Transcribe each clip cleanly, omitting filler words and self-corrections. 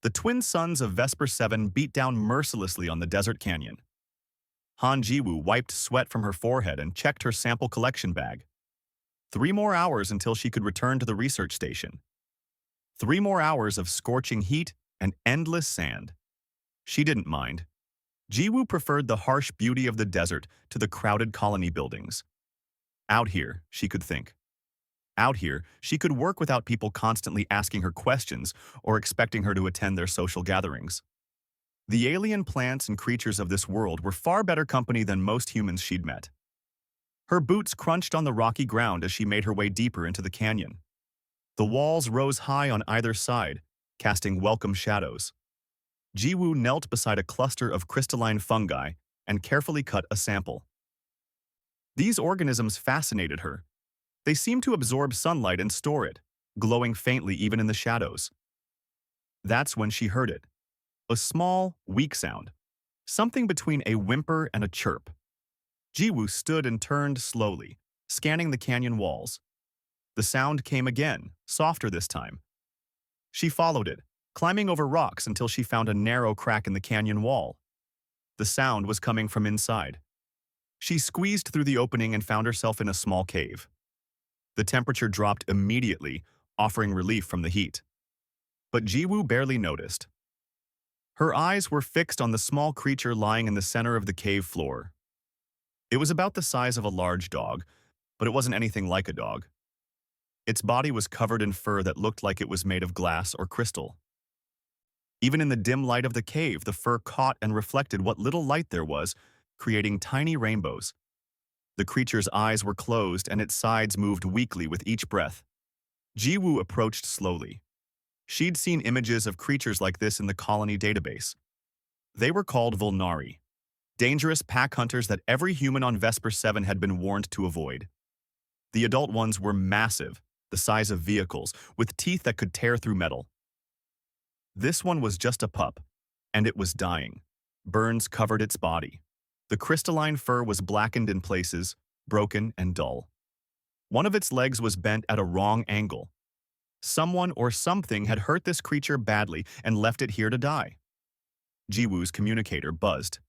The twin sons of Vesper 7 beat down mercilessly on the desert canyon. Han Jiwoo wiped sweat from her forehead and checked her sample collection bag. 3 more hours until she could return to the research station. 3 more hours of scorching heat and endless sand. She didn't mind. Jiwoo preferred the harsh beauty of the desert to the crowded colony buildings. Out here, she could think. Out here, she could work without people constantly asking her questions or expecting her to attend their social gatherings. The alien plants and creatures of this world were far better company than most humans she'd met. Her boots crunched on the rocky ground as she made her way deeper into the canyon. The walls rose high on either side, casting welcome shadows. Jiwoo knelt beside a cluster of crystalline fungi and carefully cut a sample. These organisms fascinated her. They seemed to absorb sunlight and store it, glowing faintly even in the shadows. That's when she heard it. A small, weak sound. Something between a whimper and a chirp. Jiwoo stood and turned slowly, scanning the canyon walls. The sound came again, softer this time. She followed it, climbing over rocks until she found a narrow crack in the canyon wall. The sound was coming from inside. She squeezed through the opening and found herself in a small cave. The temperature dropped immediately, offering relief from the heat. But Jiwoo barely noticed. Her eyes were fixed on the small creature lying in the center of the cave floor. It was about the size of a large dog, but it wasn't anything like a dog. Its body was covered in fur that looked like it was made of glass or crystal. Even in the dim light of the cave, the fur caught and reflected what little light there was, creating tiny rainbows. The creature's eyes were closed and its sides moved weakly with each breath. Jiwoo approached slowly. She'd seen images of creatures like this in the colony database. They were called Volnari, dangerous pack hunters that every human on Vesper 7 had been warned to avoid. The adult ones were massive, the size of vehicles, with teeth that could tear through metal. This one was just a pup, and it was dying. Burns covered its body. The crystalline fur was blackened in places, broken and dull. One of its legs was bent at a wrong angle. Someone or something had hurt this creature badly and left it here to die. Jiwoo's communicator buzzed.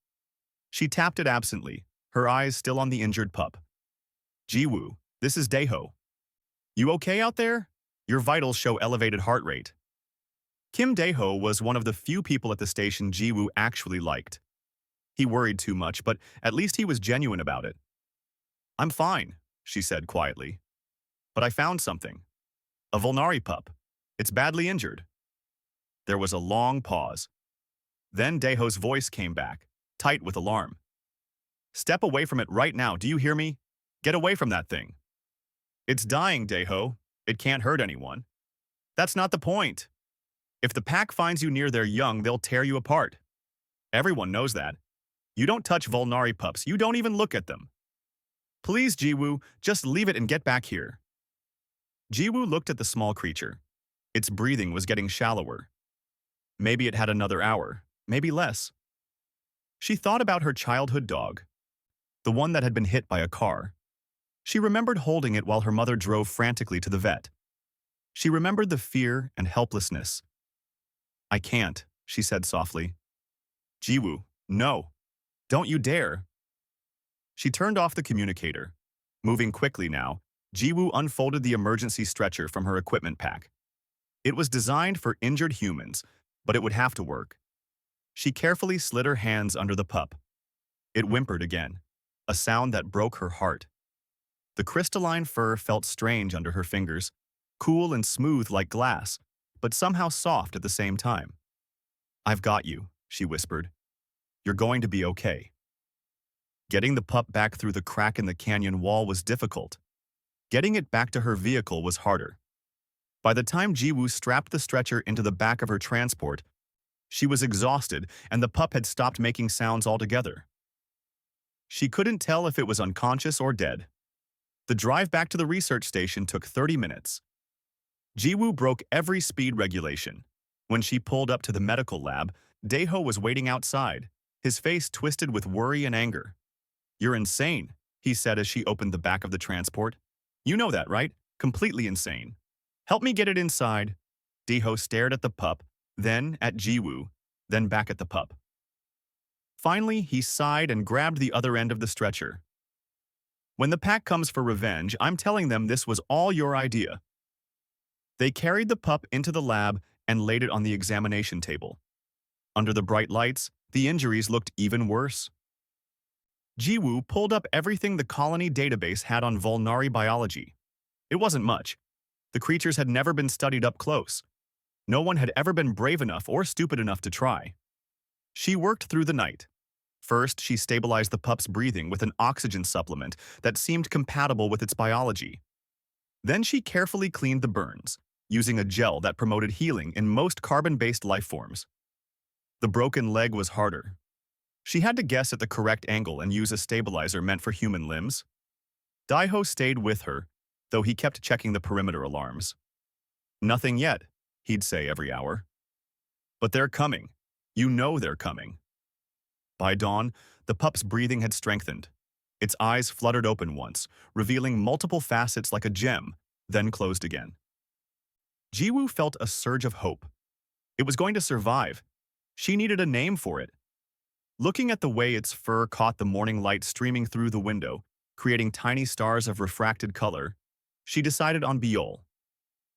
She tapped it absently, her eyes still on the injured pup. Jiwoo, this is Daeho. You okay out there? Your vitals show elevated heart rate. Kim Daeho was one of the few people at the station Jiwoo actually liked. He worried too much, but at least he was genuine about it. I'm fine, she said quietly. But I found something. A Volnari pup. It's badly injured. There was a long pause. Then Daeho's voice came back, tight with alarm. Step away from it right now, do you hear me? Get away from that thing. It's dying, Daeho. It can't hurt anyone. That's not the point. If the pack finds you near their young, they'll tear you apart. Everyone knows that. You don't touch Volnari pups, you don't even look at them. Please, Jiwoo, just leave it and get back here. Jiwoo looked at the small creature. Its breathing was getting shallower. Maybe it had another hour, maybe less. She thought about her childhood dog, the one that had been hit by a car. She remembered holding it while her mother drove frantically to the vet. She remembered the fear and helplessness. I can't, she said softly. Jiwoo, no. Don't you dare. She turned off the communicator. Moving quickly now, Jiwoo unfolded the emergency stretcher from her equipment pack. It was designed for injured humans, but it would have to work. She carefully slid her hands under the pup. It whimpered again, a sound that broke her heart. The crystalline fur felt strange under her fingers, cool and smooth like glass, but somehow soft at the same time. I've got you, she whispered. You're going to be okay. Getting the pup back through the crack in the canyon wall was difficult. Getting it back to her vehicle was harder. By the time Jiwoo strapped the stretcher into the back of her transport, she was exhausted and the pup had stopped making sounds altogether. She couldn't tell if it was unconscious or dead. The drive back to the research station took 30 minutes. Jiwoo broke every speed regulation. When she pulled up to the medical lab, Daeho was waiting outside, his face twisted with worry and anger. You're insane, he said as she opened the back of the transport. You know that, right? Completely insane. Help me get it inside. Daeho stared at the pup, then at Jiwoo, then back at the pup. Finally, he sighed and grabbed the other end of the stretcher. When the pack comes for revenge, I'm telling them this was all your idea. They carried the pup into the lab and laid it on the examination table. Under the bright lights, the injuries looked even worse. Jiwoo pulled up everything the colony database had on Volnari biology. It wasn't much. The creatures had never been studied up close. No one had ever been brave enough or stupid enough to try. She worked through the night. First, she stabilized the pup's breathing with an oxygen supplement that seemed compatible with its biology. Then she carefully cleaned the burns, using a gel that promoted healing in most carbon-based life forms. The broken leg was harder. She had to guess at the correct angle and use a stabilizer meant for human limbs. Daiho stayed with her, though he kept checking the perimeter alarms. Nothing yet, he'd say every hour. But they're coming. You know they're coming. By dawn, the pup's breathing had strengthened. Its eyes fluttered open once, revealing multiple facets like a gem, then closed again. Jiwoo felt a surge of hope. It was going to survive. She needed a name for it. Looking at the way its fur caught the morning light streaming through the window, creating tiny stars of refracted color, she decided on Biol.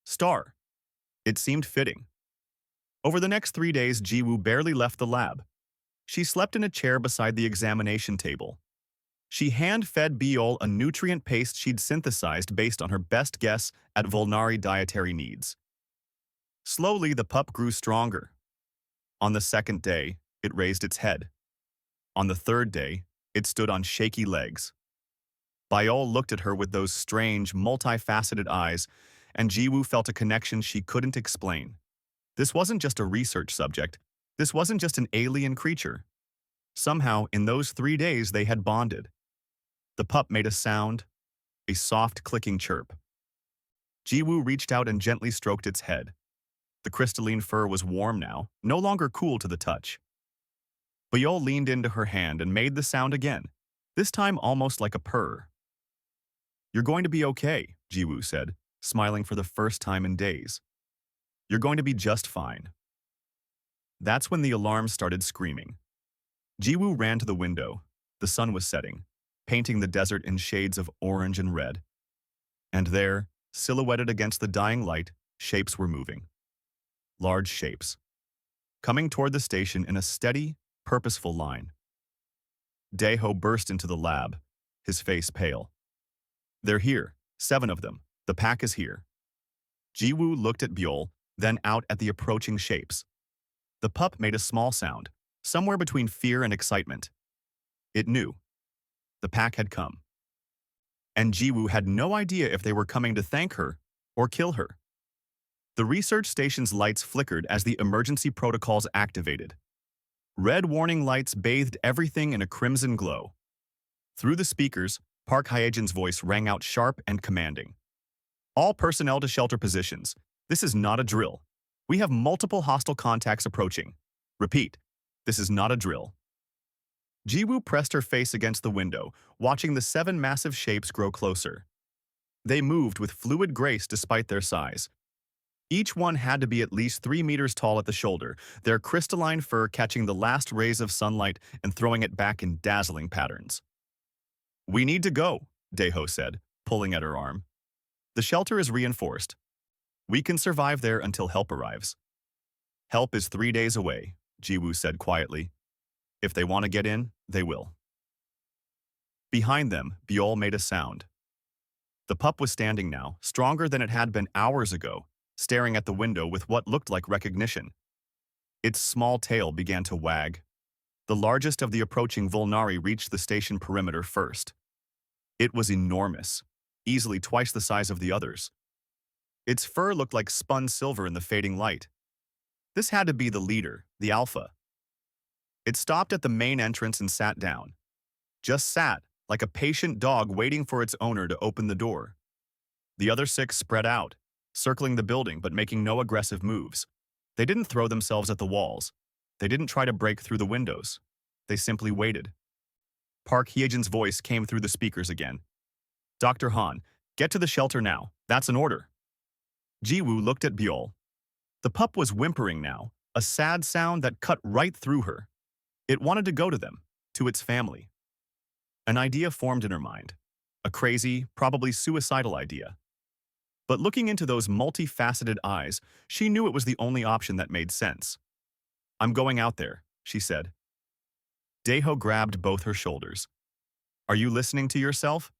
Star. It seemed fitting. Over the next 3 days, Jiwoo barely left the lab. She slept in a chair beside the examination table. She hand-fed Biol a nutrient paste she'd synthesized based on her best guess at Volnari dietary needs. Slowly, the pup grew stronger. On the second day, it raised its head. On the third day, it stood on shaky legs. Biol looked at her with those strange, multifaceted eyes, and Jiwoo felt a connection she couldn't explain. This wasn't just a research subject. This wasn't just an alien creature. Somehow, in those 3 days, they had bonded. The pup made a sound, a soft clicking chirp. Jiwoo reached out and gently stroked its head. The crystalline fur was warm now, no longer cool to the touch. Biol leaned into her hand and made the sound again, this time almost like a purr. "You're going to be okay," Jiwoo said, smiling for the first time in days. "You're going to be just fine." That's when the alarm started screaming. Jiwoo ran to the window. The sun was setting, painting the desert in shades of orange and red. And there, silhouetted against the dying light, shapes were moving. Large shapes, coming toward the station in a steady, purposeful line. Daiho burst into the lab, his face pale. "They're here, 7 of them. The pack is here." Jiwoo looked at Biol, then out at the approaching shapes. The pup made a small sound, somewhere between fear and excitement. It knew. The pack had come. And Jiwoo had no idea if they were coming to thank her or kill her. The research station's lights flickered as the emergency protocols activated. Red warning lights bathed everything in a crimson glow. Through the speakers, Park Hyejin's voice rang out sharp and commanding. "All personnel to shelter positions. This is not a drill. We have multiple hostile contacts approaching. Repeat, this is not a drill." Jiwoo pressed her face against the window, watching the 7 massive shapes grow closer. They moved with fluid grace despite their size. Each one had to be at least 3 meters tall at the shoulder, their crystalline fur catching the last rays of sunlight and throwing it back in dazzling patterns. "We need to go," Daiho said, pulling at her arm. "The shelter is reinforced. We can survive there until help arrives." "Help is 3 days away," Jiwoo said quietly. "If they want to get in, they will." Behind them, Biol made a sound. The pup was standing now, stronger than it had been hours ago, staring at the window with what looked like recognition. Its small tail began to wag. The largest of the approaching Volnari reached the station perimeter first. It was enormous, easily twice the size of the others. Its fur looked like spun silver in the fading light. This had to be the leader, the alpha. It stopped at the main entrance and sat down. Just sat, like a patient dog waiting for its owner to open the door. The other 6 spread out, circling the building but making no aggressive moves. They didn't throw themselves at the walls. They didn't try to break through the windows. They simply waited. Park Hyejin's voice came through the speakers again. "Dr. Han, get to the shelter now. That's an order." Jiwoo looked at Biol. The pup was whimpering now, a sad sound that cut right through her. It wanted to go to them, to its family. An idea formed in her mind. A crazy, probably suicidal idea. But looking into those multifaceted eyes, she knew it was the only option that made sense. "I'm going out there," she said. Deho grabbed both her shoulders. "Are you listening to yourself?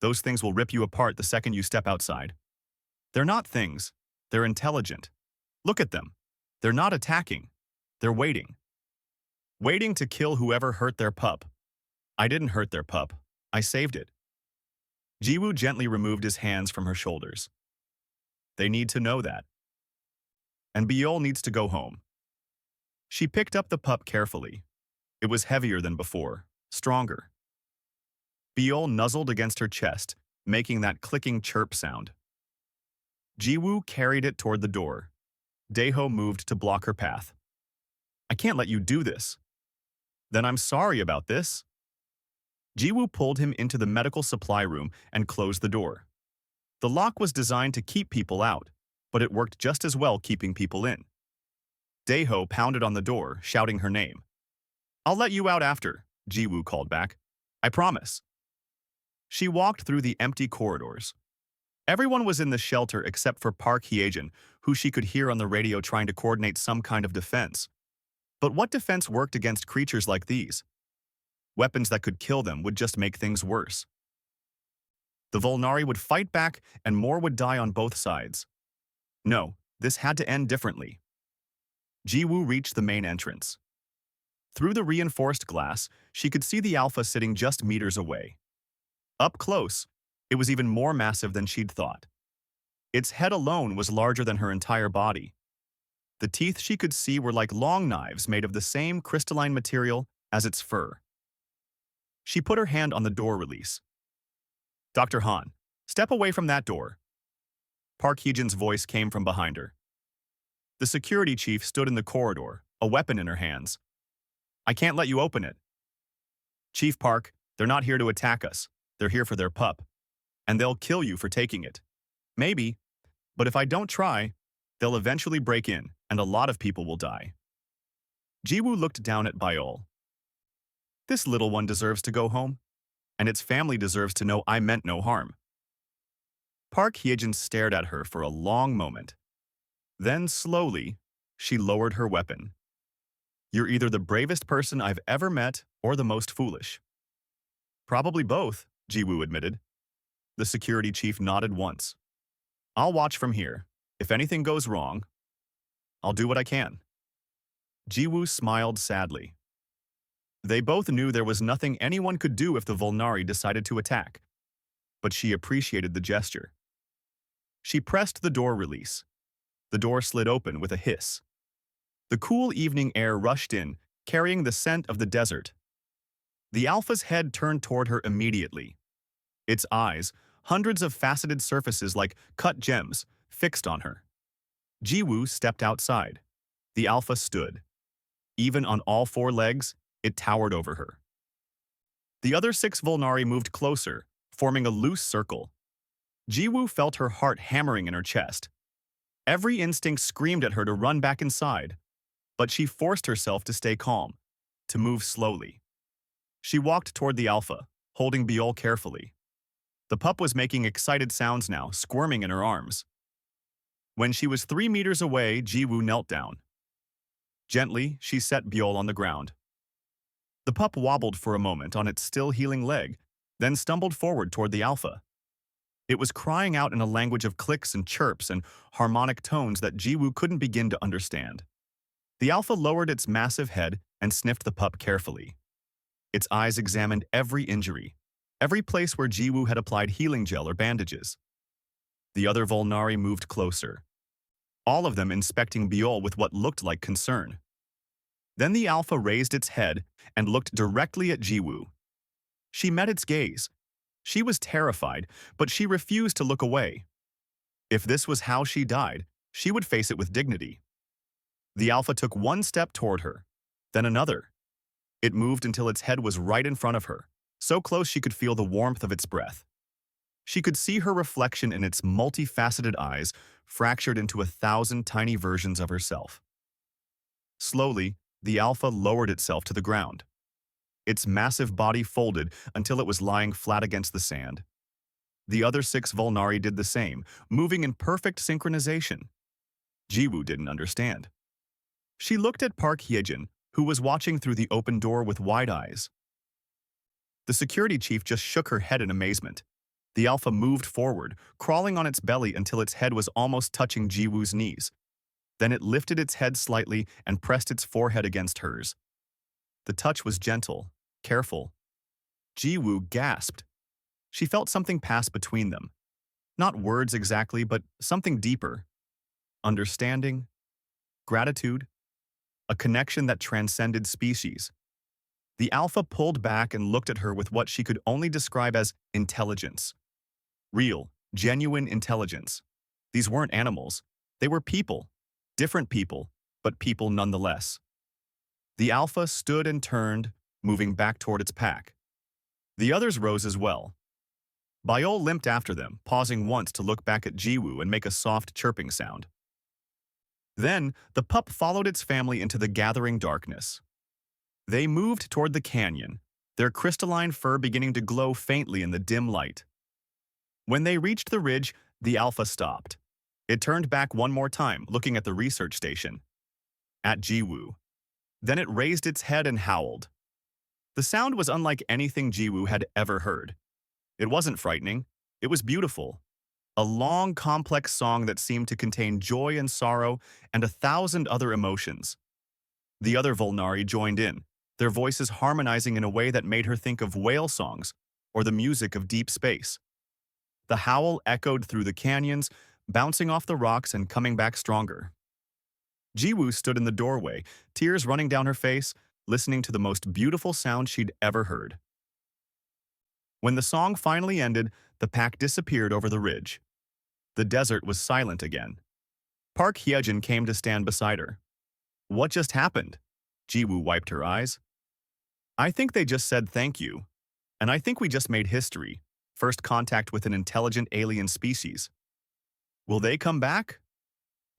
Those things will rip you apart the second you step outside. They're not things. They're intelligent. Look at them. They're not attacking. They're waiting. Waiting to kill whoever hurt their pup. I didn't hurt their pup. I saved it." Jiwoo gently removed his hands from her shoulders. "They need to know that. And Biol needs to go home." She picked up the pup carefully. It was heavier than before, stronger. Biol nuzzled against her chest, making that clicking chirp sound. Jiwoo carried it toward the door. Deho moved to block her path. "I can't let you do this." "Then I'm sorry about this." Jiwoo pulled him into the medical supply room and closed the door. The lock was designed to keep people out, but it worked just as well keeping people in. Deho pounded on the door, shouting her name. "I'll let you out after," Jiwoo called back. "I promise." She walked through the empty corridors. Everyone was in the shelter except for Park Hyejin, who she could hear on the radio trying to coordinate some kind of defense. But what defense worked against creatures like these? Weapons that could kill them would just make things worse. The Volnari would fight back and more would die on both sides. No, this had to end differently. Jiwoo reached the main entrance. Through the reinforced glass, she could see the Alpha sitting just meters away. Up close, it was even more massive than she'd thought. Its head alone was larger than her entire body. The teeth she could see were like long knives made of the same crystalline material as its fur. She put her hand on the door release. "Dr. Han, step away from that door." Park Hyejin's voice came from behind her. The security chief stood in the corridor, a weapon in her hands. "I can't let you open it." "Chief Park, they're not here to attack us. They're here for their pup. And they'll kill you for taking it. Maybe, but if I don't try, they'll eventually break in, and a lot of people will die." Jiwoo looked down at Biol. "This little one deserves to go home, and its family deserves to know I meant no harm." Park Hyejin stared at her for a long moment. Then, slowly, she lowered her weapon. "You're either the bravest person I've ever met or the most foolish." "Probably both," Jiwoo admitted. The security chief nodded once. "I'll watch from here. If anything goes wrong, I'll do what I can." Jiwoo smiled sadly. They both knew there was nothing anyone could do if the Volnari decided to attack, but she appreciated the gesture. She pressed the door release. The door slid open with a hiss. The cool evening air rushed in, carrying the scent of the desert. The Alpha's head turned toward her immediately. Its eyes, hundreds of faceted surfaces like cut gems, fixed on her. Jiwoo stepped outside. The Alpha stood. Even on all four legs, it towered over her. The other 6 Volnari moved closer, forming a loose circle. Jiwoo felt her heart hammering in her chest. Every instinct screamed at her to run back inside, but she forced herself to stay calm, to move slowly. She walked toward the Alpha, holding Biol carefully. The pup was making excited sounds now, squirming in her arms. When she was 3 meters away, Jiwoo knelt down. Gently, she set Biol on the ground. The pup wobbled for a moment on its still healing leg, then stumbled forward toward the Alpha. It was crying out in a language of clicks and chirps and harmonic tones that Jiwoo couldn't begin to understand. The Alpha lowered its massive head and sniffed the pup carefully. Its eyes examined every injury, every place where Jiwoo had applied healing gel or bandages. The other Volnari moved closer, all of them inspecting Biol with what looked like concern. Then the Alpha raised its head and looked directly at Jiwoo. She met its gaze. She was terrified, but she refused to look away. If this was how she died, she would face it with dignity. The Alpha took one step toward her, then another. It moved until its head was right in front of her, so close she could feel the warmth of its breath. She could see her reflection in its multifaceted eyes, fractured into 1,000 tiny versions of herself. Slowly, the Alpha lowered itself to the ground. Its massive body folded until it was lying flat against the sand. The other 6 Volnari did the same, moving in perfect synchronization. Jiwoo didn't understand. She looked at Park Hyejin, who was watching through the open door with wide eyes. The security chief just shook her head in amazement. The Alpha moved forward, crawling on its belly until its head was almost touching Jiwoo's knees. Then it lifted its head slightly and pressed its forehead against hers. The touch was gentle, careful. Jiwoo gasped. She felt something pass between them. Not words exactly, but something deeper. Understanding, gratitude, a connection that transcended species. The Alpha pulled back and looked at her with what she could only describe as intelligence. Real, genuine intelligence. These weren't animals. They were people. Different people, but people nonetheless. The Alpha stood and turned, moving back toward its pack. The others rose as well. Biol limped after them, pausing once to look back at Jiwoo and make a soft chirping sound. Then, the pup followed its family into the gathering darkness. They moved toward the canyon, their crystalline fur beginning to glow faintly in the dim light. When they reached the ridge, the Alpha stopped. It turned back one more time, looking at the research station. At Jiwoo. Then it raised its head and howled. The sound was unlike anything Jiwoo had ever heard. It wasn't frightening. It was beautiful. A long, complex song that seemed to contain joy and sorrow and 1,000 other emotions. The other Volnari joined in, their voices harmonizing in a way that made her think of whale songs or the music of deep space. The howl echoed through the canyons, bouncing off the rocks and coming back stronger. Jiwoo stood in the doorway, tears running down her face, listening to the most beautiful sound she'd ever heard. When the song finally ended, the pack disappeared over the ridge. The desert was silent again. Park Hyejin came to stand beside her. What just happened? Jiwoo wiped her eyes. I think they just said thank you. And I think we just made history. First contact with an intelligent alien species. Will they come back?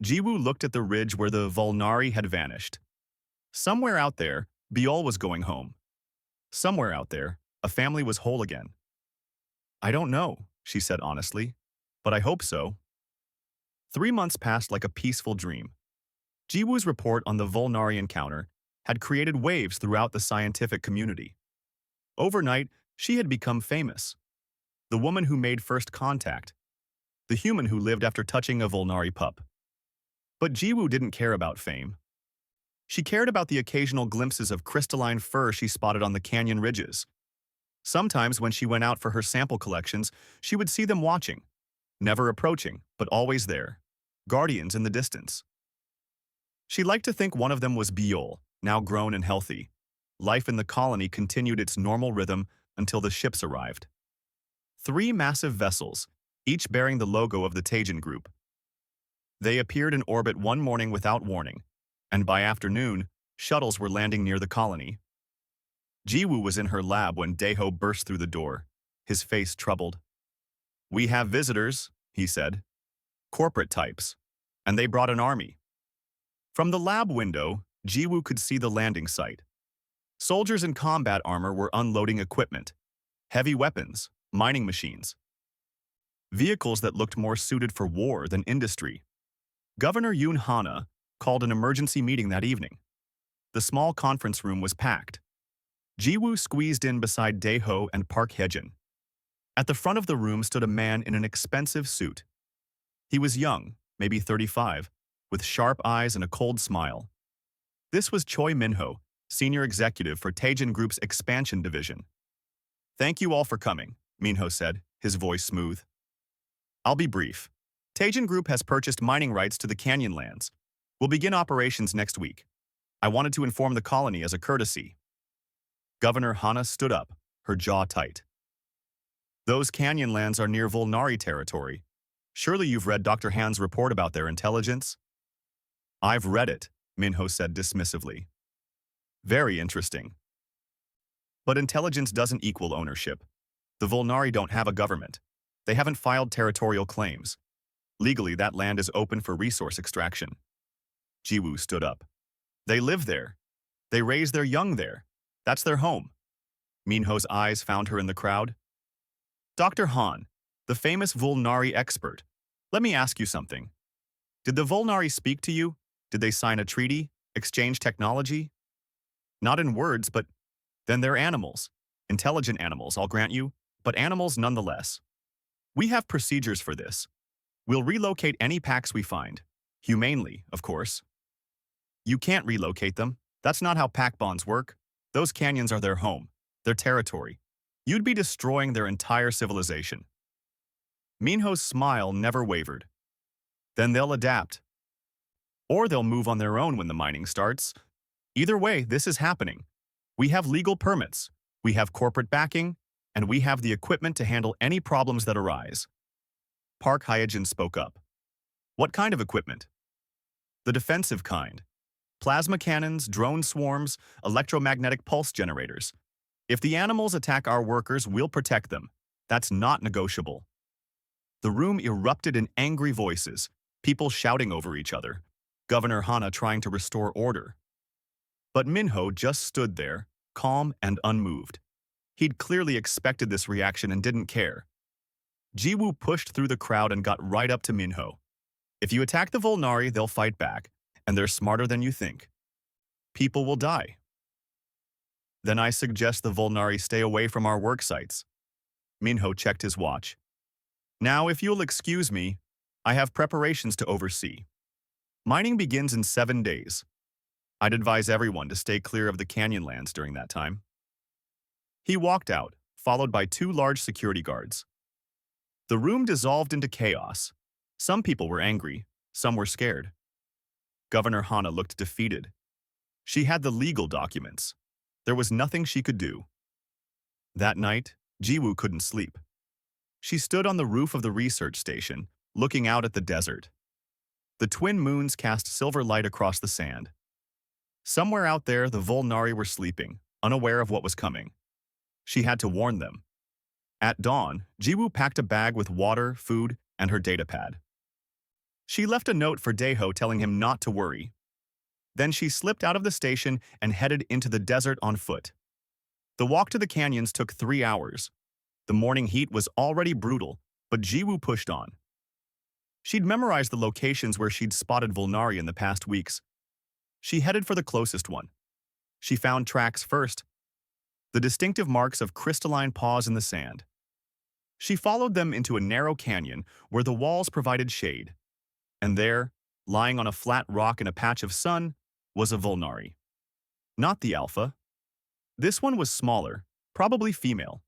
Jiwoo looked at the ridge where the Volnari had vanished. Somewhere out there, Biol was going home. Somewhere out there, a family was whole again. I don't know, she said honestly, but I hope so. 3 months passed like a peaceful dream. Jiwoo's report on the Volnari encounter had created waves throughout the scientific community. Overnight, she had become famous. The woman who made first contact. The human who lived after touching a Volnari pup. But Jiwoo didn't care about fame. She cared about the occasional glimpses of crystalline fur she spotted on the canyon ridges. Sometimes when she went out for her sample collections, she would see them watching. Never approaching, but always there. Guardians in the distance. She liked to think one of them was Biol, now grown and healthy. Life in the colony continued its normal rhythm until the ships arrived. 3 massive vessels, each bearing the logo of the Taejin Group. They appeared in orbit one morning without warning, and by afternoon, shuttles were landing near the colony. Jiwoo was in her lab when Daeho burst through the door, his face troubled. We have visitors, he said. Corporate types. And they brought an army. From the lab window, Jiwoo could see the landing site. Soldiers in combat armor were unloading equipment. Heavy weapons, mining machines. Vehicles that looked more suited for war than industry. Governor Yoon Hana called an emergency meeting that evening. The small conference room was packed. Jiwoo squeezed in beside Daeho and Park Hyejin. At the front of the room stood a man in an expensive suit. He was young, maybe 35, with sharp eyes and a cold smile. This was Choi Minho, senior executive for Taejin Group's expansion division. Thank you all for coming, Minho said, his voice smooth. I'll be brief. Taejin Group has purchased mining rights to the canyon lands. We'll begin operations next week. I wanted to inform the colony as a courtesy. Governor Hana stood up, her jaw tight. Those canyon lands are near Volnari territory. Surely you've read Dr. Han's report about their intelligence? I've read it, Minho said dismissively. Very interesting. But intelligence doesn't equal ownership. The Volnari don't have a government. They haven't filed territorial claims. Legally, that land is open for resource extraction. Jiwoo stood up. They live there. They raise their young there. That's their home. Minho's eyes found her in the crowd. Dr. Han, the famous Volnari expert. Let me ask you something. Did the Volnari speak to you? Did they sign a treaty? Exchange technology? Not in words, but then they're animals. Intelligent animals, I'll grant you, but animals nonetheless. We have procedures for this. We'll relocate any packs we find. Humanely, of course. You can't relocate them. That's not how pack bonds work. Those canyons are their home, their territory. You'd be destroying their entire civilization. Minho's smile never wavered. Then they'll adapt. Or they'll move on their own when the mining starts. Either way, this is happening. We have legal permits, we have corporate backing, and we have the equipment to handle any problems that arise. Park Hyojin spoke up. What kind of equipment? The defensive kind. Plasma cannons, drone swarms, electromagnetic pulse generators. If the animals attack our workers, we'll protect them. That's not negotiable. The room erupted in angry voices, people shouting over each other, Governor Hana trying to restore order. But Minho just stood there, calm and unmoved. He'd clearly expected this reaction and didn't care. Jiwoo pushed through the crowd and got right up to Minho. If you attack the Volnari, they'll fight back, and they're smarter than you think. People will die. Then I suggest the Volnari stay away from our work sites. Minho checked his watch. Now, if you'll excuse me, I have preparations to oversee. Mining begins in 7 days. I'd advise everyone to stay clear of the canyonlands during that time. He walked out, followed by 2 large security guards. The room dissolved into chaos. Some people were angry, some were scared. Governor Hana looked defeated. She had the legal documents. There was nothing she could do. That night, Jiwoo couldn't sleep. She stood on the roof of the research station, looking out at the desert. The twin moons cast silver light across the sand. Somewhere out there, the Volnari were sleeping, unaware of what was coming. She had to warn them. At dawn, Jiwoo packed a bag with water, food, and her datapad. She left a note for Daeho telling him not to worry. Then she slipped out of the station and headed into the desert on foot. The walk to the canyons took 3 hours. The morning heat was already brutal, but Jiwoo pushed on. She'd memorized the locations where she'd spotted Volnari in the past weeks. She headed for the closest one. She found tracks first, the distinctive marks of crystalline paws in the sand. She followed them into a narrow canyon where the walls provided shade. And there, lying on a flat rock in a patch of sun, was a Volnari. Not the alpha. This one was smaller, probably female.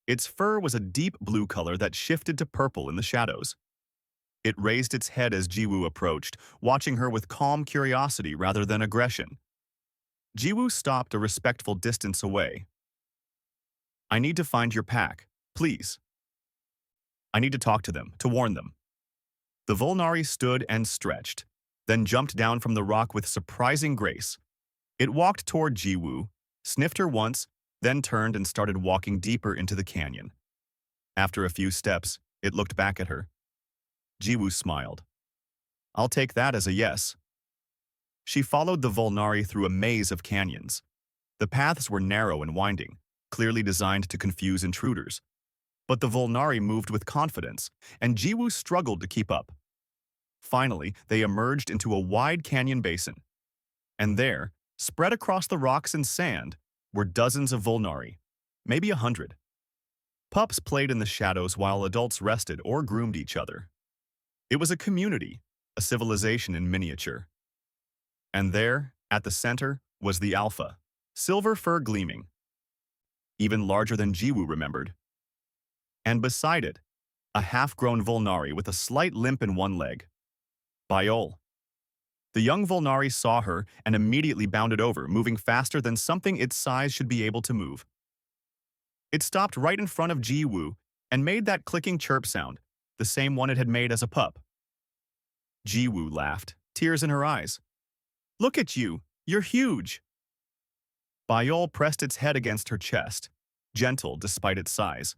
Its fur was a deep blue color that shifted to purple in the shadows. It raised its head as Jiwoo approached, watching her with calm curiosity rather than aggression. Jiwoo stopped a respectful distance away. I need to find your pack, please. I need to talk to them, to warn them. The Volnari stood and stretched, then jumped down from the rock with surprising grace. It walked toward Jiwoo, sniffed her once, then turned and started walking deeper into the canyon. After a few steps, it looked back at her. Jiwoo smiled. I'll take that as a yes. She followed the Volnari through a maze of canyons. The paths were narrow and winding, clearly designed to confuse intruders. But the Volnari moved with confidence, and Jiwoo struggled to keep up. Finally, they emerged into a wide canyon basin. And there, spread across the rocks and sand, were dozens of Volnari, maybe 100. Pups played in the shadows while adults rested or groomed each other. It was a community, a civilization in miniature. And there, at the center, was the alpha, silver fur gleaming, even larger than Jiwoo remembered. And beside it, a half-grown Volnari with a slight limp in one leg. Biol. The young Volnari saw her and immediately bounded over, moving faster than something its size should be able to move. It stopped right in front of Jiwoo and made that clicking chirp sound, the same one it had made as a pup. Jiwoo laughed, tears in her eyes. Look at you, you're huge. Biol pressed its head against her chest, gentle despite its size.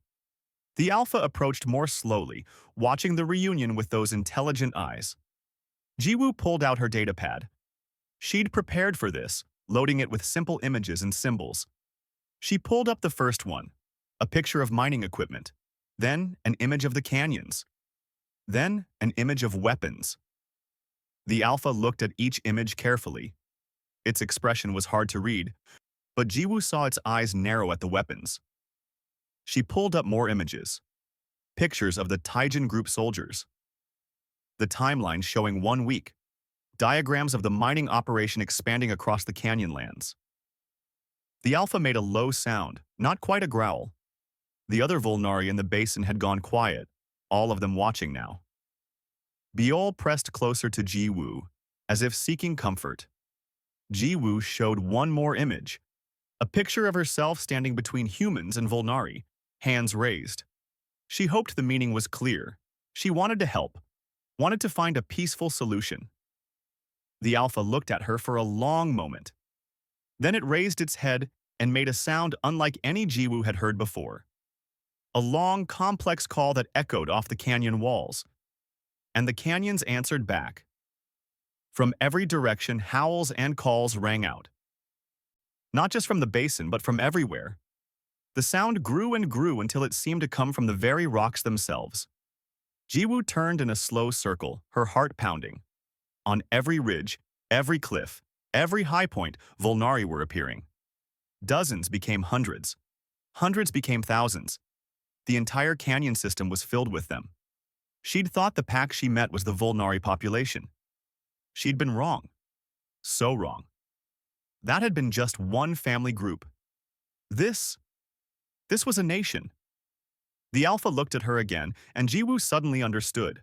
The alpha approached more slowly, watching the reunion with those intelligent eyes. Jiwoo pulled out her datapad. She'd prepared for this, loading it with simple images and symbols. She pulled up the first one, a picture of mining equipment, then an image of the canyons, then an image of weapons. The Alpha looked at each image carefully. Its expression was hard to read, but Jiwoo saw its eyes narrow at the weapons. She pulled up more images, pictures of the Taijin group soldiers, the timeline showing 1 week, diagrams of the mining operation expanding across the canyon lands. The Alpha made a low sound, not quite a growl. The other Volnari in the basin had gone quiet, all of them watching now. Biol pressed closer to Jiwoo, as if seeking comfort. Jiwoo showed one more image, a picture of herself standing between humans and Volnari, hands raised. She hoped the meaning was clear. She wanted to help, wanted to find a peaceful solution. The Alpha looked at her for a long moment. Then it raised its head and made a sound unlike any Jiwoo had heard before. A long, complex call that echoed off the canyon walls. And the canyons answered back. From every direction, howls and calls rang out. Not just from the basin, but from everywhere. The sound grew and grew until it seemed to come from the very rocks themselves. Jiwoo turned in a slow circle, her heart pounding. On every ridge, every cliff, every high point, Volnari were appearing. Dozens became hundreds. Hundreds became thousands. The entire canyon system was filled with them. She'd thought the pack she met was the Volnari population. She'd been wrong. So wrong. That had been just one family group. This was a nation. The Alpha looked at her again, and Jiwoo suddenly understood.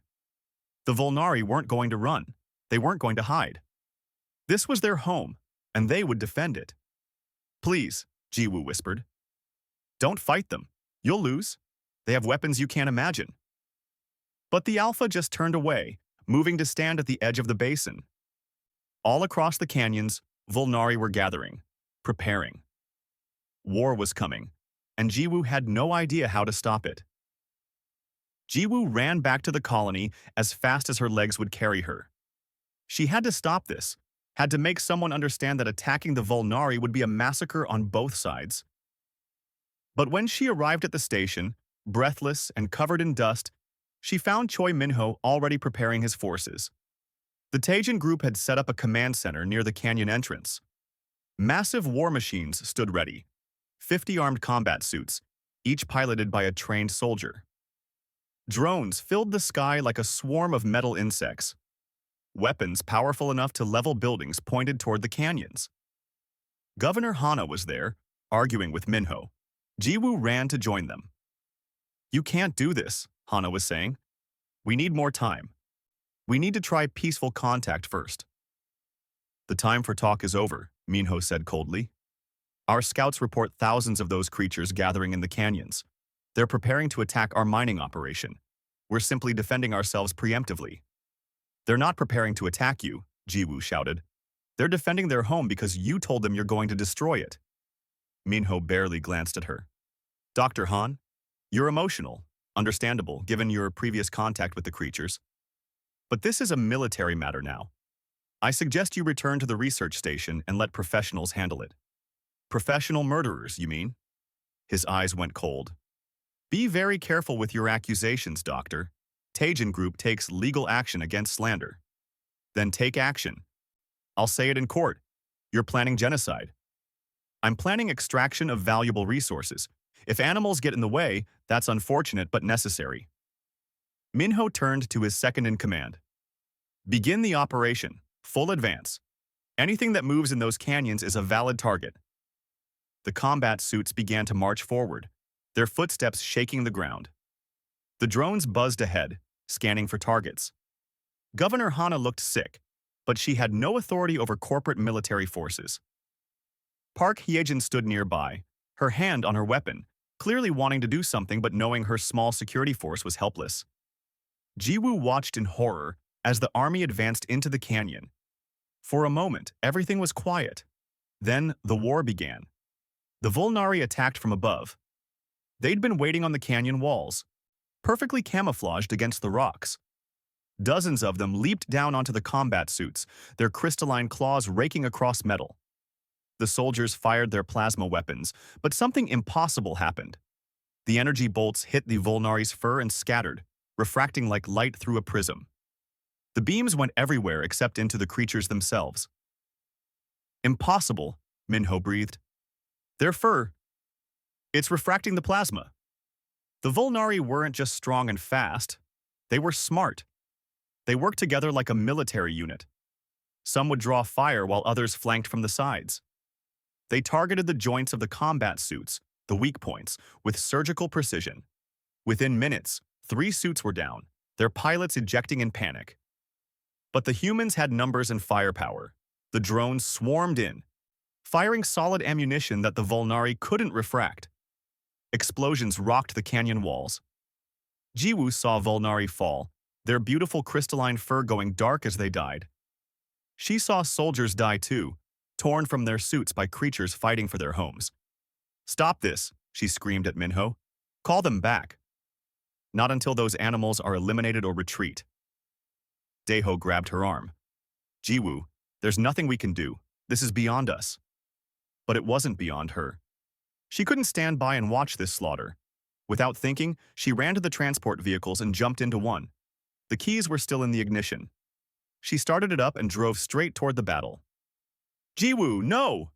The Volnari weren't going to run. They weren't going to hide. This was their home, and they would defend it. Please, Jiwoo whispered. Don't fight them. You'll lose. They have weapons you can't imagine. But the Alpha just turned away, moving to stand at the edge of the basin. All across the canyons, Volnari were gathering, preparing. War was coming, and Jiwoo had no idea how to stop it. Jiwoo ran back to the colony as fast as her legs would carry her. She had to stop this, had to make someone understand that attacking the Volnari would be a massacre on both sides. But when she arrived at the station, breathless and covered in dust, she found Choi Minho already preparing his forces. The Taijin group had set up a command center near the canyon entrance. Massive war machines stood ready, 50 armed combat suits, each piloted by a trained soldier. Drones filled the sky like a swarm of metal insects. Weapons powerful enough to level buildings pointed toward the canyons. Governor Hana was there, arguing with Minho. Jiwoo ran to join them. You can't do this, Hana was saying. We need more time. We need to try peaceful contact first. The time for talk is over, Minho said coldly. Our scouts report thousands of those creatures gathering in the canyons. They're preparing to attack our mining operation. We're simply defending ourselves preemptively. They're not preparing to attack you, Jiwoo shouted. They're defending their home because you told them you're going to destroy it. Minho barely glanced at her. Dr. Han, you're emotional, understandable given your previous contact with the creatures. But this is a military matter now. I suggest you return to the research station and let professionals handle it. Professional murderers, you mean? His eyes went cold. Be very careful with your accusations, Doctor. Taijin Group takes legal action against slander. Then take action. I'll say it in court. You're planning genocide. I'm planning extraction of valuable resources. If animals get in the way, that's unfortunate but necessary. Minho turned to his second-in-command. Begin the operation. Full advance. Anything that moves in those canyons is a valid target. The combat suits began to march forward, their footsteps shaking the ground. The drones buzzed ahead, scanning for targets. Governor Hana looked sick, but she had no authority over corporate military forces. Park Hyejin stood nearby, her hand on her weapon, clearly wanting to do something but knowing her small security force was helpless. Jiwoo watched in horror as the army advanced into the canyon. For a moment, everything was quiet. Then the war began. The Volnari attacked from above. They'd been waiting on the canyon walls, perfectly camouflaged against the rocks. Dozens of them leaped down onto the combat suits, their crystalline claws raking across metal. The soldiers fired their plasma weapons, but something impossible happened. The energy bolts hit the Volnari's fur and scattered, refracting like light through a prism. The beams went everywhere except into the creatures themselves. Impossible, Minho breathed. Their fur, it's refracting the plasma. The Volnari weren't just strong and fast, they were smart. They worked together like a military unit. Some would draw fire while others flanked from the sides. They targeted the joints of the combat suits, the weak points, with surgical precision. Within minutes, 3 suits were down, their pilots ejecting in panic. But the humans had numbers and firepower. The drones swarmed in, firing solid ammunition that the Volnari couldn't refract. Explosions rocked the canyon walls. Jiwoo saw Volnari fall, their beautiful crystalline fur going dark as they died. She saw soldiers die too, torn from their suits by creatures fighting for their homes. "Stop this," she screamed at Minho. "Call them back." "Not until those animals are eliminated or retreat." Daeho grabbed her arm. "Jiwoo, there's nothing we can do. This is beyond us." But it wasn't beyond her. She couldn't stand by and watch this slaughter. Without thinking, she ran to the transport vehicles and jumped into one. The keys were still in the ignition. She started it up and drove straight toward the battle. "Jiwoo, no!"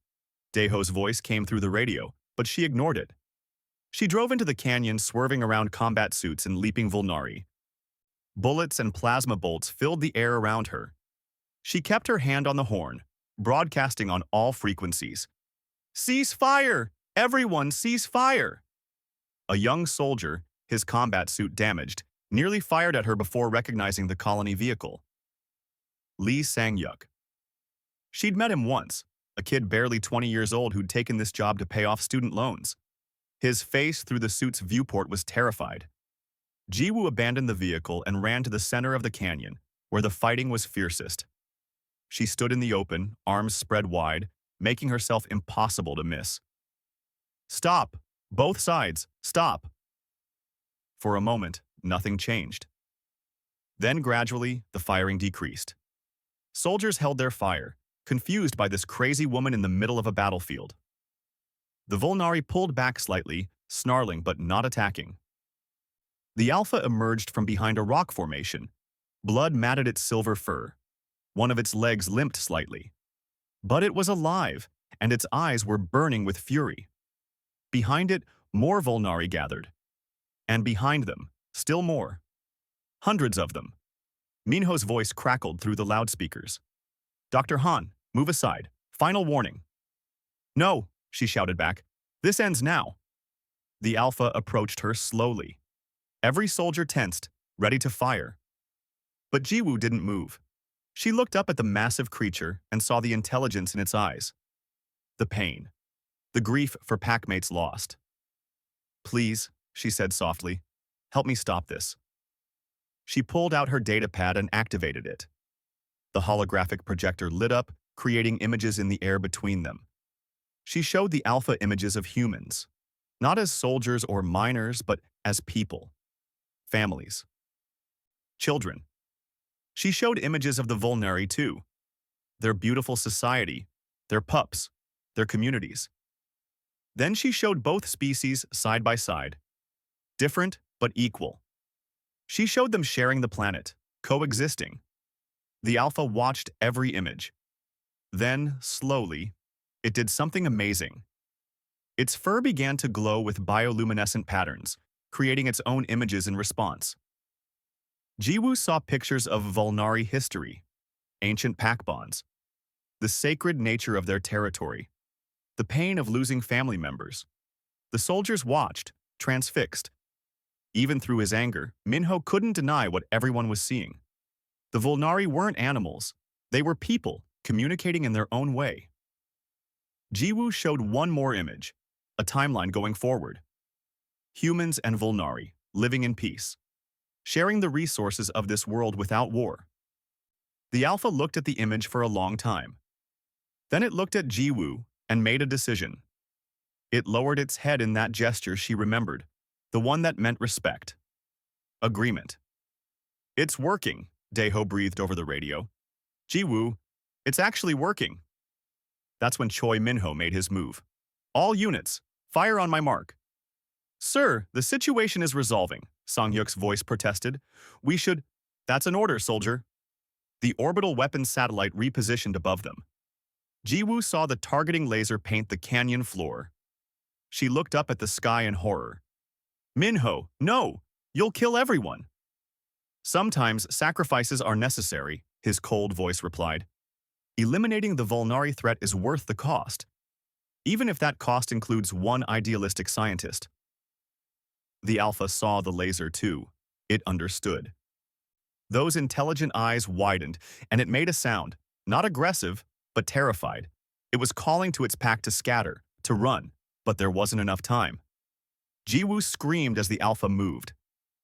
Daeho's voice came through the radio, but she ignored it. She drove into the canyon, swerving around combat suits and leaping Volnari. Bullets and plasma bolts filled the air around her. She kept her hand on the horn, broadcasting on all frequencies. "Cease fire! Everyone cease fire!" A young soldier, his combat suit damaged, nearly fired at her before recognizing the colony vehicle. Lee Sang-yuk. She'd met him once, a kid barely 20 years old who'd taken this job to pay off student loans. His face through the suit's viewport was terrified. Jiwoo abandoned the vehicle and ran to the center of the canyon, where the fighting was fiercest. She stood in the open, arms spread wide, making herself impossible to miss. "Stop! Both sides, stop!" For a moment, nothing changed. Then gradually, the firing decreased. Soldiers held their fire, confused by this crazy woman in the middle of a battlefield. The Volnari pulled back slightly, snarling but not attacking. The Alpha emerged from behind a rock formation. Blood matted its silver fur. One of its legs limped slightly. But it was alive, and its eyes were burning with fury. Behind it, more Volnari gathered. And behind them, still more. Hundreds of them. Minho's voice crackled through the loudspeakers. "Dr. Han, move aside. Final warning." "No," she shouted back. "This ends now." The Alpha approached her slowly. Every soldier tensed, ready to fire. But Jiwoo didn't move. She looked up at the massive creature and saw the intelligence in its eyes. The pain. The grief for packmates lost. "Please," she said softly, "help me stop this." She pulled out her datapad and activated it. The holographic projector lit up, creating images in the air between them. She showed the Alpha images of humans, not as soldiers or miners, but as people, families, children. She showed images of the Volnari too, their beautiful society, their pups, their communities. Then she showed both species side by side, different but equal. She showed them sharing the planet, coexisting. The Alpha watched every image. Then, slowly, it did something amazing. Its fur began to glow with bioluminescent patterns, creating its own images in response. Jiwoo saw pictures of Volnari history, ancient pack bonds, the sacred nature of their territory, the pain of losing family members. The soldiers watched, transfixed. Even through his anger, Minho couldn't deny what everyone was seeing. The Volnari weren't animals. They were people, communicating in their own way. Jiwoo showed one more image, a timeline going forward. Humans and Volnari, living in peace, sharing the resources of this world without war. The Alpha looked at the image for a long time. Then it looked at Jiwoo and made a decision. It lowered its head in that gesture she remembered, the one that meant respect. Agreement. "It's working," Daeho breathed over the radio. Jiwoo, it's actually working. That's when Choi Minho made his move. All units, fire on my mark. Sir, the situation is resolving, Song-hyuk's voice protested. We should… That's an order, soldier. The orbital weapons satellite repositioned above them. Jiwoo saw the targeting laser paint the canyon floor. She looked up at the sky in horror. Minho, no! You'll kill everyone! Sometimes sacrifices are necessary, his cold voice replied. Eliminating the Volnari threat is worth the cost, even if that cost includes one idealistic scientist. The Alpha saw the laser too. It understood. Those intelligent eyes widened, and it made a sound, not aggressive, but terrified. It was calling to its pack to scatter, to run, but there wasn't enough time. Jiwoo screamed as the Alpha moved.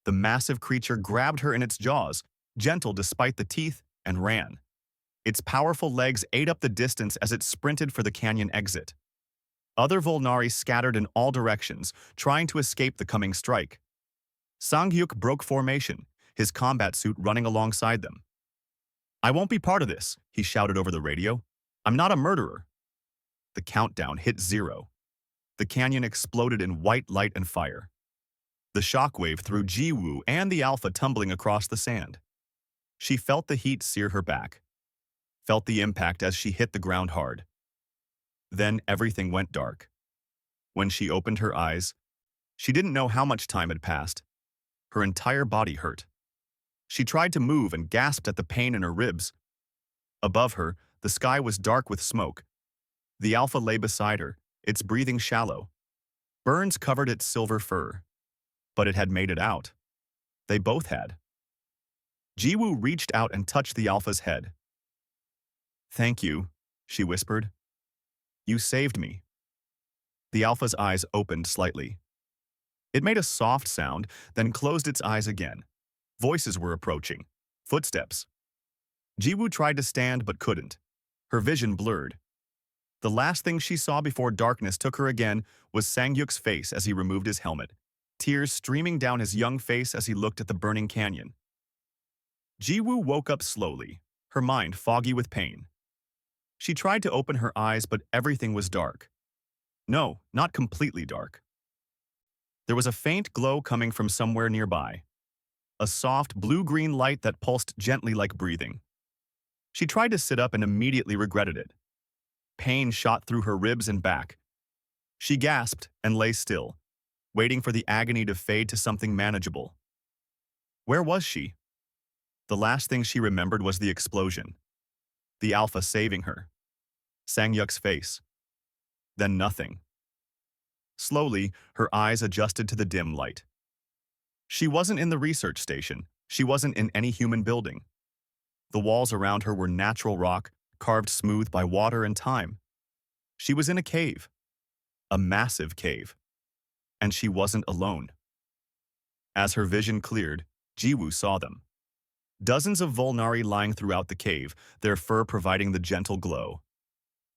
The massive creature grabbed her in its jaws, gentle despite the teeth, and ran. Its powerful legs ate up the distance as it sprinted for the canyon exit. Other Volnari scattered in all directions, trying to escape the coming strike. Sang-hyuk broke formation, his combat suit running alongside them. I won't be part of this, he shouted over the radio. I'm not a murderer. The countdown hit 0. The canyon exploded in white light and fire. The shockwave threw Jiwoo and the Alpha tumbling across the sand. She felt the heat sear her back, felt the impact as she hit the ground hard. Then everything went dark. When she opened her eyes, she didn't know how much time had passed. Her entire body hurt. She tried to move and gasped at the pain in her ribs. Above her, the sky was dark with smoke. The Alpha lay beside her, its breathing shallow. Burns covered its silver fur. But it had made it out. They both had. Jiwoo reached out and touched the Alpha's head. Thank you, she whispered. You saved me. The Alpha's eyes opened slightly. It made a soft sound, then closed its eyes again. Voices were approaching. Footsteps. Jiwoo tried to stand but couldn't. Her vision blurred. The last thing she saw before darkness took her again was Sang-hyuk's face as he removed his helmet, tears streaming down his young face as he looked at the burning canyon. Jiwoo woke up slowly, her mind foggy with pain. She tried to open her eyes, but everything was dark. No, not completely dark. There was a faint glow coming from somewhere nearby. A soft blue-green light that pulsed gently like breathing. She tried to sit up and immediately regretted it. Pain shot through her ribs and back. She gasped and lay still, waiting for the agony to fade to something manageable. Where was she? The last thing she remembered was the explosion. The Alpha saving her. Sang-hyuk's face. Then nothing. Slowly, her eyes adjusted to the dim light. She wasn't in the research station. She wasn't in any human building. The walls around her were natural rock, carved smooth by water and time. She was in a cave. A massive cave. And she wasn't alone. As her vision cleared, Jiwoo saw them. Dozens of Volnari lying throughout the cave, their fur providing the gentle glow.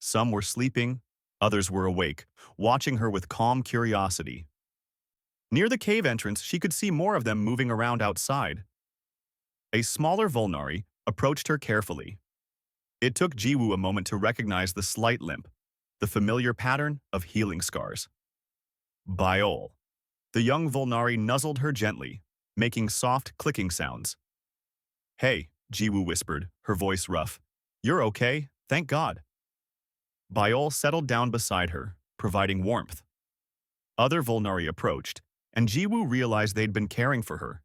Some were sleeping, others were awake, watching her with calm curiosity. Near the cave entrance, she could see more of them moving around outside. A smaller Volnari approached her carefully. It took Jiwoo a moment to recognize the slight limp, the familiar pattern of healing scars. Biol. The young Volnari nuzzled her gently, making soft clicking sounds. Hey, Jiwoo whispered, her voice rough. You're okay, thank God. Biol settled down beside her, providing warmth. Other Volnari approached, and Jiwoo realized they'd been caring for her.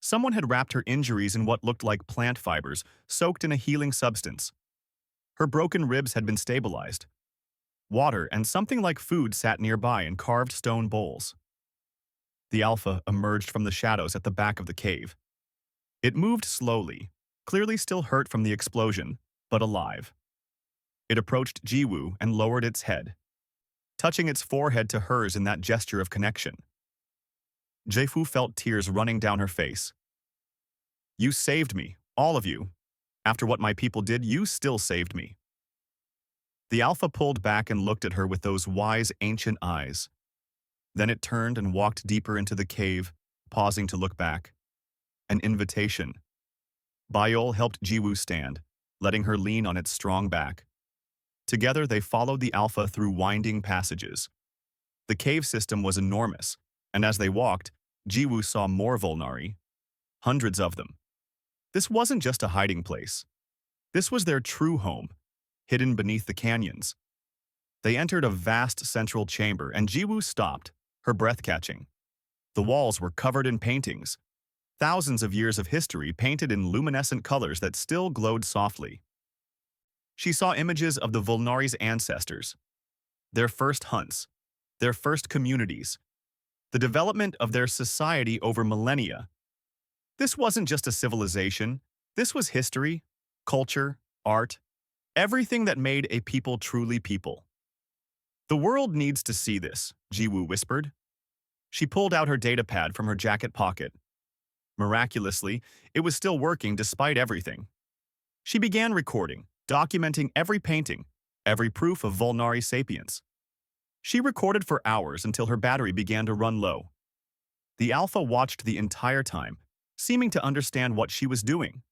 Someone had wrapped her injuries in what looked like plant fibers, soaked in a healing substance. Her broken ribs had been stabilized. Water and something like food sat nearby in carved stone bowls. The Alpha emerged from the shadows at the back of the cave. It moved slowly, clearly still hurt from the explosion, but alive. It approached Jiwoo and lowered its head, touching its forehead to hers in that gesture of connection. Jaefu felt tears running down her face. You saved me, all of you. After what my people did, you still saved me. The Alpha pulled back and looked at her with those wise, ancient eyes. Then it turned and walked deeper into the cave, pausing to look back. An invitation. Bayol helped Jiwoo stand, letting her lean on its strong back. Together, they followed the Alpha through winding passages. The cave system was enormous, and as they walked, Jiwoo saw more Volnari, hundreds of them. This wasn't just a hiding place. This was their true home, hidden beneath the canyons. They entered a vast central chamber, and Jiwoo stopped, her breath catching. The walls were covered in paintings, thousands of years of history painted in luminescent colors that still glowed softly. She saw images of the Volnari's ancestors, their first hunts, their first communities, the development of their society over millennia. This wasn't just a civilization, this was history, culture, art, everything that made a people truly people. The world needs to see this, Jiwoo whispered. She pulled out her datapad from her jacket pocket. Miraculously, it was still working despite everything. She began recording, documenting every painting, every proof of Volnari sapience. She recorded for hours until her battery began to run low. The Alpha watched the entire time, seeming to understand what she was doing.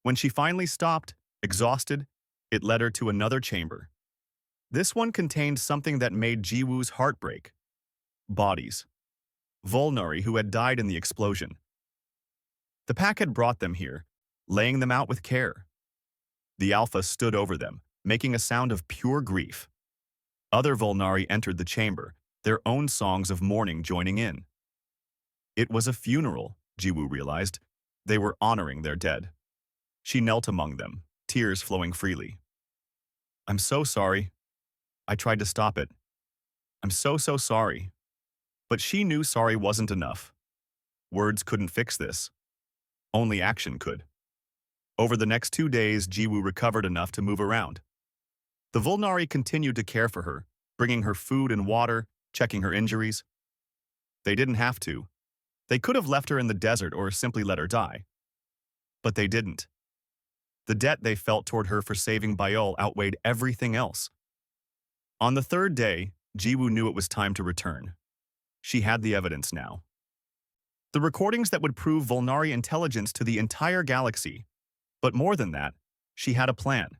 When she finally stopped, exhausted, it led her to another chamber. This one contained something that made Jiwoo's heart break. Bodies. Volnari who had died in the explosion. The pack had brought them here, laying them out with care. The Alpha stood over them, making a sound of pure grief. Other Volnari entered the chamber, their own songs of mourning joining in. It was a funeral, Jiwoo realized. They were honoring their dead. She knelt among them, tears flowing freely. "I'm so sorry. I tried to stop it. I'm so sorry." But she knew sorry wasn't enough. Words couldn't fix this. Only action could. Over the next 2 days, Jiwoo recovered enough to move around. The Volnari continued to care for her, bringing her food and water, checking her injuries. They didn't have to. They could have left her in the desert or simply let her die. But they didn't. The debt they felt toward her for saving Bayol outweighed everything else. On the 3rd day, Jiwoo knew it was time to return. She had the evidence now. The recordings that would prove Volnari intelligence to the entire galaxy. But more than that, she had a plan.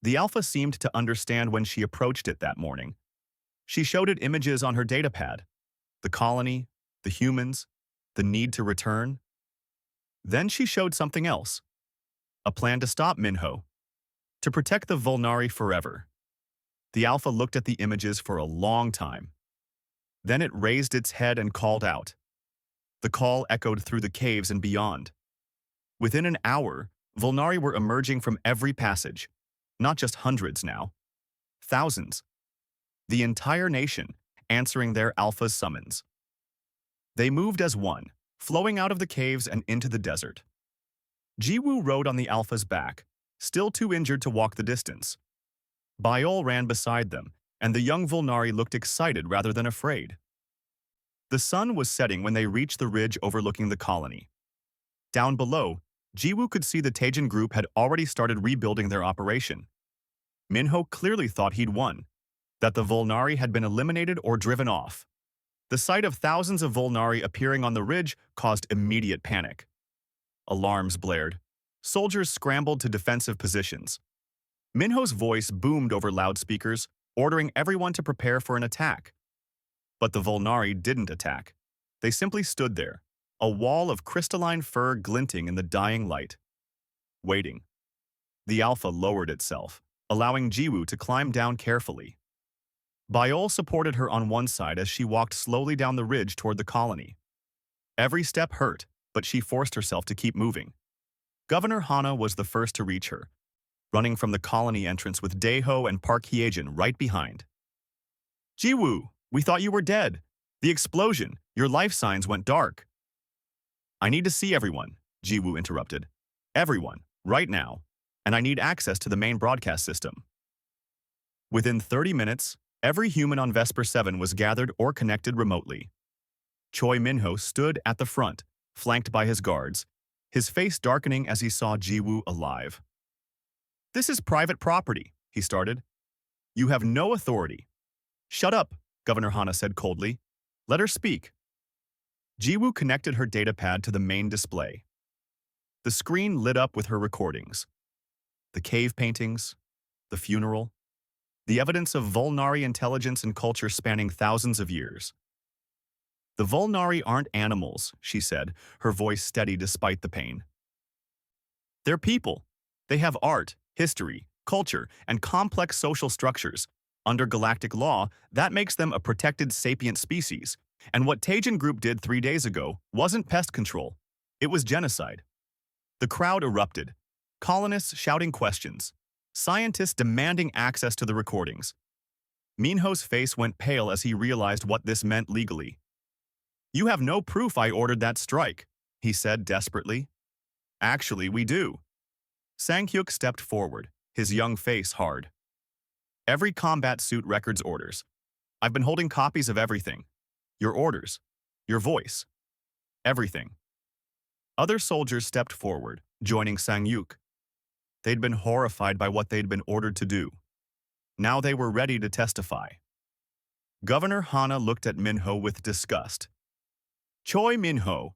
The Alpha seemed to understand when she approached it that morning. She showed it images on her datapad. The colony, the humans, the need to return. Then she showed something else. A plan to stop Minho. To protect the Volnari forever. The Alpha looked at the images for a long time. Then it raised its head and called out. The call echoed through the caves and beyond. Within an hour, Volnari were emerging from every passage. Not just hundreds now. Thousands. The entire nation, answering their Alpha's summons. They moved as one, flowing out of the caves and into the desert. Jiwoo rode on the Alpha's back, still too injured to walk the distance. Bayol ran beside them, and the young Volnari looked excited rather than afraid. The sun was setting when they reached the ridge overlooking the colony. Down below, Jiwoo could see the Taejin group had already started rebuilding their operation. Minho clearly thought he'd won, that the Volnari had been eliminated or driven off. The sight of thousands of Volnari appearing on the ridge caused immediate panic. Alarms blared. Soldiers scrambled to defensive positions. Minho's voice boomed over loudspeakers, ordering everyone to prepare for an attack. But the Volnari didn't attack. They simply stood there, a wall of crystalline fur glinting in the dying light. Waiting. The Alpha lowered itself, allowing Jiwoo to climb down carefully. Bayol supported her on one side as she walked slowly down the ridge toward the colony. Every step hurt, but she forced herself to keep moving. Governor Hana was the first to reach her, running from the colony entrance with Daeho and Park Hyejin right behind. "Jiwoo, we thought you were dead. The explosion, your life signs went dark." "I need to see everyone," Jiwoo interrupted. "Everyone, right now, and I need access to the main broadcast system." Within 30 minutes, every human on Vesper 7 was gathered or connected remotely. Choi Minho stood at the front, flanked by his guards, his face darkening as he saw Jiwoo alive. "This is private property," he started. "You have no authority." "Shut up," Governor Hana said coldly. "Let her speak." Jiwoo connected her datapad to the main display. The screen lit up with her recordings. The cave paintings, the funeral, the evidence of Volnari intelligence and culture spanning thousands of years. The Volnari aren't animals, she said, her voice steady despite the pain. They're people. They have art, history, culture, and complex social structures. Under galactic law, that makes them a protected sapient species. And what Tajin Group did 3 days ago wasn't pest control. It was genocide. The crowd erupted. Colonists shouting questions. Scientists demanding access to the recordings. Minho's face went pale as he realized what this meant legally. "You have no proof I ordered that strike," he said desperately. "Actually, we do." Sang-hyuk stepped forward, his young face hard. "Every combat suit records orders. I've been holding copies of everything. Your orders. Your voice. Everything." Other soldiers stepped forward, joining Sang-hyuk. They'd been horrified by what they'd been ordered to do. Now they were ready to testify. Governor Hana looked at Minho with disgust. "Choi Minho,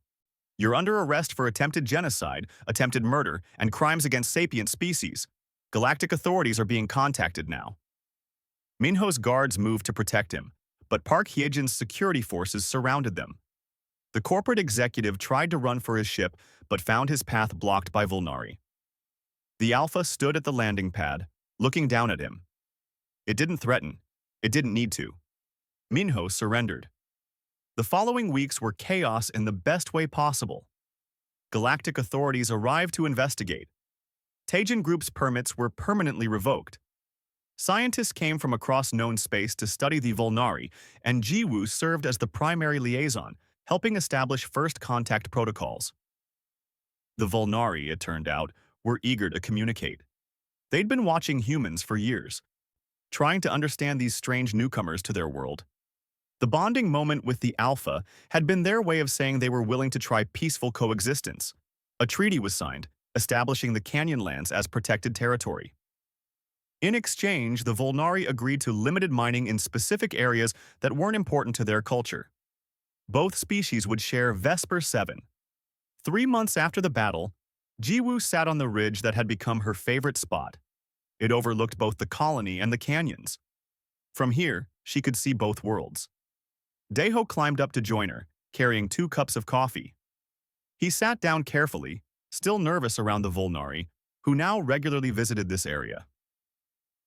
you're under arrest for attempted genocide, attempted murder, and crimes against sapient species. Galactic authorities are being contacted now." Minho's guards moved to protect him, but Park Hyejin's security forces surrounded them. The corporate executive tried to run for his ship, but found his path blocked by Volnari. The Alpha stood at the landing pad, looking down at him. It didn't threaten. It didn't need to. Minho surrendered. The following weeks were chaos in the best way possible. Galactic authorities arrived to investigate. Tajin Group's permits were permanently revoked. Scientists came from across known space to study the Volnari, and Jiwoo served as the primary liaison, helping establish first contact protocols. The Volnari, it turned out, were eager to communicate. They'd been watching humans for years, trying to understand these strange newcomers to their world. The bonding moment with the Alpha had been their way of saying they were willing to try peaceful coexistence. A treaty was signed, establishing the Canyonlands as protected territory. In exchange, the Volnari agreed to limited mining in specific areas that weren't important to their culture. Both species would share Vesper 7. 3 months after the battle, Jiwoo sat on the ridge that had become her favorite spot. It overlooked both the colony and the canyons. From here, she could see both worlds. Daeho climbed up to join her, carrying 2 cups of coffee. He sat down carefully, still nervous around the Volnari, who now regularly visited this area.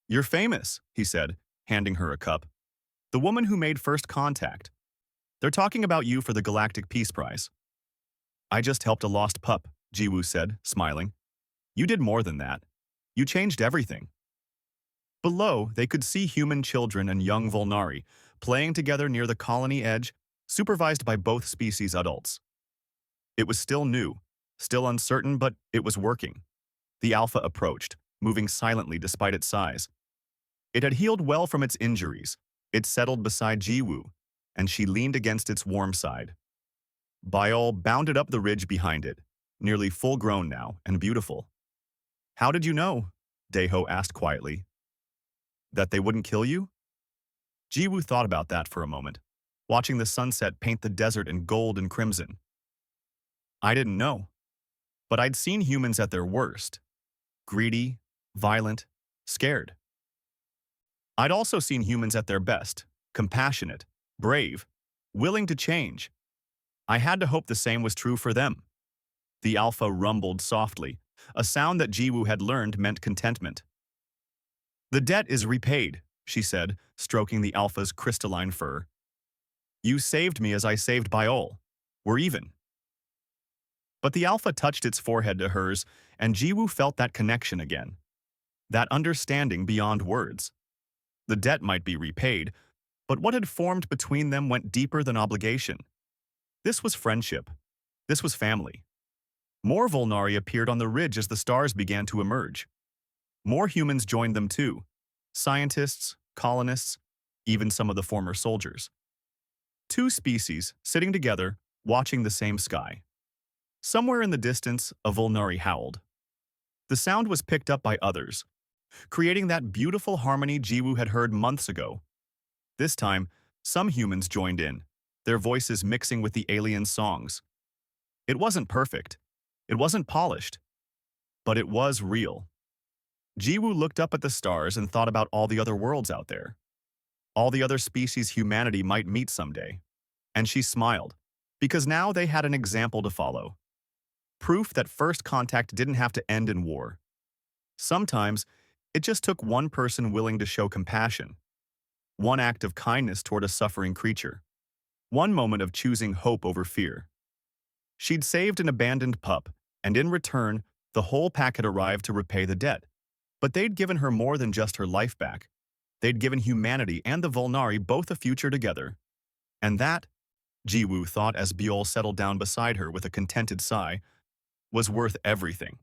"You're famous," he said, handing her a cup. "The woman who made first contact. They're talking about you for the Galactic Peace Prize." "I just helped a lost pup," Jiwoo said, smiling. "You did more than that. You changed everything." Below, they could see human children and young Volnari playing together near the colony edge, supervised by both species adults. It was still new, still uncertain, but it was working. The Alpha approached, moving silently despite its size. It had healed well from its injuries. It settled beside Jiwoo, and she leaned against its warm side. Biol bounded up the ridge behind it, nearly full-grown now and beautiful. "How did you know?" Daeho asked quietly. "That they wouldn't kill you?" Jiwoo thought about that for a moment, watching the sunset paint the desert in gold and crimson. "I didn't know, but I'd seen humans at their worst. Greedy, violent, scared. I'd also seen humans at their best, compassionate, brave, willing to change. I had to hope the same was true for them." The Alpha rumbled softly, a sound that Jiwoo had learned meant contentment. "The debt is repaid," she said, stroking the Alpha's crystalline fur. "You saved me as I saved Biol. We're even." But the Alpha touched its forehead to hers, and Jiwoo felt that connection again. That understanding beyond words. The debt might be repaid, but what had formed between them went deeper than obligation. This was friendship. This was family. More Volnari appeared on the ridge as the stars began to emerge. More humans joined them too. Scientists, colonists, even some of the former soldiers. 2 species sitting together, watching the same sky. Somewhere in the distance, a Volnari howled. The sound was picked up by others, creating that beautiful harmony Jiwoo had heard months ago. This time, some humans joined in, their voices mixing with the alien songs. It wasn't perfect. It wasn't polished, but it was real. Jiwoo looked up at the stars and thought about all the other worlds out there, all the other species humanity might meet someday. And she smiled, because now they had an example to follow. Proof that first contact didn't have to end in war. Sometimes, it just took one person willing to show compassion, one act of kindness toward a suffering creature, one moment of choosing hope over fear. She'd saved an abandoned pup, and in return, the whole pack had arrived to repay the debt. But they'd given her more than just her life back. They'd given humanity and the Volnari both a future together. And that, Jiwoo thought as Biol settled down beside her with a contented sigh, was worth everything.